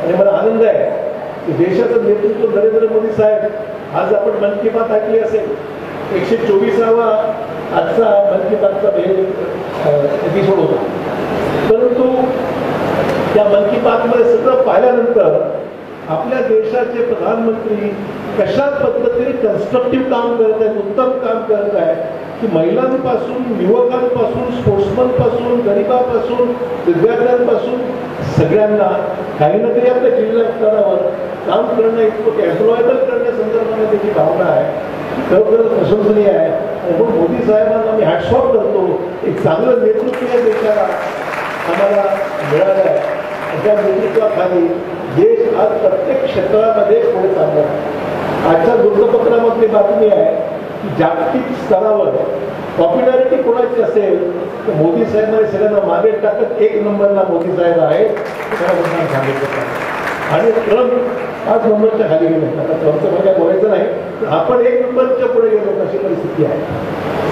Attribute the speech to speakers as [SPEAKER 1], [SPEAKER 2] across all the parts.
[SPEAKER 1] आणि मला आनंद आहे की देशाचं नेतृत्व नरेंद्र मोदी साहेब, आज आपण मन की बात ऐकली असेल, 124वा आजचा मन की बातचा एपिसोड होता. परंतु त्या मन की बातमध्ये सगळं पाहिल्यानंतर आपल्या देशाचे प्रधानमंत्री कशा पद्धतीने कन्स्ट्रक्टिव्ह काम करत आहेत, उत्तम काम करत आहेत की महिलांपासून, युवकांपासून, स्पोर्ट्समनपासून, गरिबापासून, विद्यार्थ्यांपासून सगळ्यांना काही ना तरी आपल्या जिल्हा स्तरावर काम करणं, इतकं एम्प्लॉयबल करण्यासंदर्भाने त्याची भावना आहे, खरोखर प्रशंसनीय आहे. म्हणून मोदी साहेबांना मी हॅट्स ऑफ करतो. एक चांगलं नेतृत्व या देशाला आम्हाला मिळालं आहे. त्या नेतृत्वाखाली देश आज प्रत्येक क्षेत्रामध्ये पुढे चालला आहे. आजच्या वृत्तपत्रामधली बातमी आहे की जागतिक स्तरावर पॉप्युलॅरिटी कोणाची असेल तर मोदी साहेबांनी सगळ्यांना मागे टाकत 1 नंबरला मोदी साहेब आहे त्याला सांगितलं. आणि ट्रम्प 5 नंबरच्या खाली गेले. आता ट्रम्पचं काय बोलायचं नाही, आपण 1 नंबरच्या पुढे गेलो अशी परिस्थिती आहे.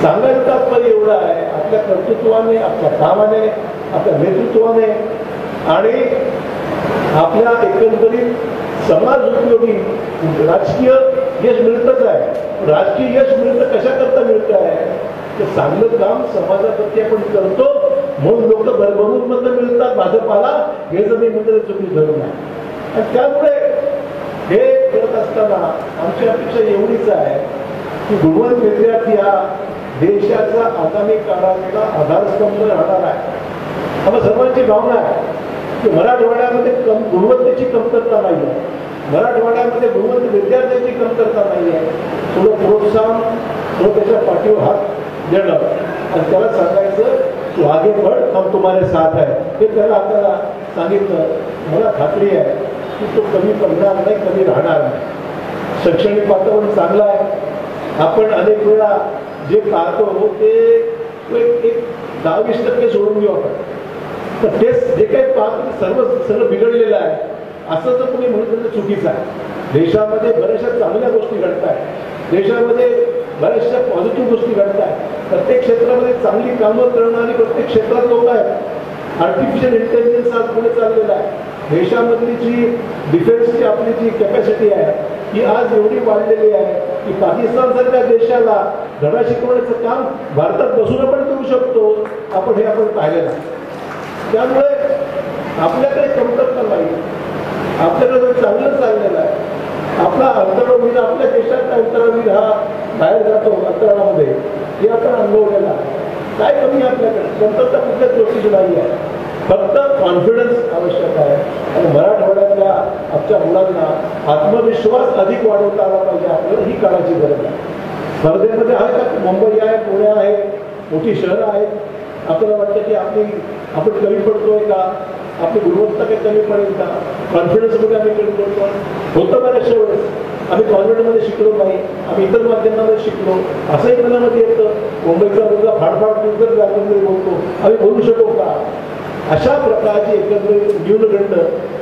[SPEAKER 1] सांगायचं तात्पर्य एवढं आहे, आपल्या कर्तृत्वाने, आपल्या कामाने, आपल्या नेतृत्वाने आणि आपल्या एकंदरीत समाज उपयोगी राजकीय यश मिळतच आहे. राजकीय यश मिळतं कशाकरता मिळतं आहे तर चांगलं काम समाजाप्रती आपण करतो म्हणून लोक भरभरून मत मिळतात भाजपाला, हे जर मी मंत्र चुकी धरून आहे. आणि त्यामुळे हे करत असताना आमची अपेक्षा एवढीच आहे की गुणवंत विद्यार्थी हा देशाचा आगामी काळातला आधारस्तंभ राहणार आहे. आम्हाला सर्वांची भावना आहे की मराठवाड्यामध्ये गुणवत्तेची कमतरता नाही आहे, मराठवाड्यामध्ये गुणवंत विद्यार्थ्यांची कमतरता नाही आहे. थोडं प्रोत्साहन, थोडं त्याच्या पाठीवर हात देणं आणि त्याला सांगायचं तू आगे बढ़, हम तुम्हारे साथ आहे, हे त्याला आपल्याला सांगितलं. मला खात्री आहे की तो कमी पडणार नाही, कमी राहणार नाही. शैक्षणिक वातावरण चांगलं आहे. आपण अनेक वेळा जे पाहतो ते एक 10-20% सोडून घेऊ आपण, तर तेच जे काही पाहतो सर्व बिघडलेलं आहे असं जर कोणी म्हणून चुकीचं आहे. देशामध्ये बऱ्याचशा चांगल्या गोष्टी घडत आहेत, देशामध्ये बऱ्याचशा पॉझिटिव्ह गोष्टी घडत आहेत. प्रत्येक क्षेत्रामध्ये चांगली कामं करणारी प्रत्येक क्षेत्रात लोक आहेत. आर्टिफिशियल इंटेलिजन्स आज पुढे चाललेला आहे. देशामधली जी डिफेन्सची आपली जी कॅपॅसिटी आहे ही आज एवढी वाढलेली आहे की पाकिस्तानसारख्या देशाला धडा शिकवण्याचं काम भारतात बसून आपण करू शकतो. आपण पाहिलेलं आहे. त्यामुळे आपल्याकडे कमतरता नाही, आपल्याकडे चांगलं चाललेलं आहे. आपला अंतराळवीर, आपल्या देशातला अंतराळवीर हा बाहेर जातो अंतराळामध्ये, हे आपण अनुभवलेलं आहे. काय कमी आपल्याकडे, कमतरता कुठल्याच गोष्टीची नाही आहे, फक्त कॉन्फिडन्स आवश्यक आहे. आणि मराठवाड्यातल्या आमच्या मुलांना आत्मविश्वास अधिक वाढवता आला पाहिजे. आपल्याला ही काळाची गरज आहे. स्पर्धेमध्ये आहे का, मुंबई आहे, पुणे आहे, मोठी शहरं आहेत, आपल्याला वाटतं की आपण कमी पडतोय का, आपली गुणवत्ता काही कमी पडेल का, कॉन्फिडन्समध्ये आम्ही कमी पडतो. होतं बऱ्याचशा वेळेस आम्ही कॉन्फिडन्समध्ये शिकलो नाही, आम्ही इतर माध्यमांमध्ये शिकलो असंही मनामध्ये येतं. मुंबईचा मुलगा फाडफाड जर व्याकरणमध्ये बोलतो, आम्ही बोलू शकतो का, अशा प्रकारची एकत्रित न्यूनगंड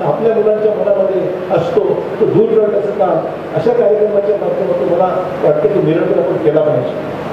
[SPEAKER 1] आपल्या मुलांच्या मनामध्ये असतो, तो दूर करण्याचं काम अशा कार्यक्रमाच्या माध्यमातून मला वाटतं की निरंतर आपण केला पाहिजे.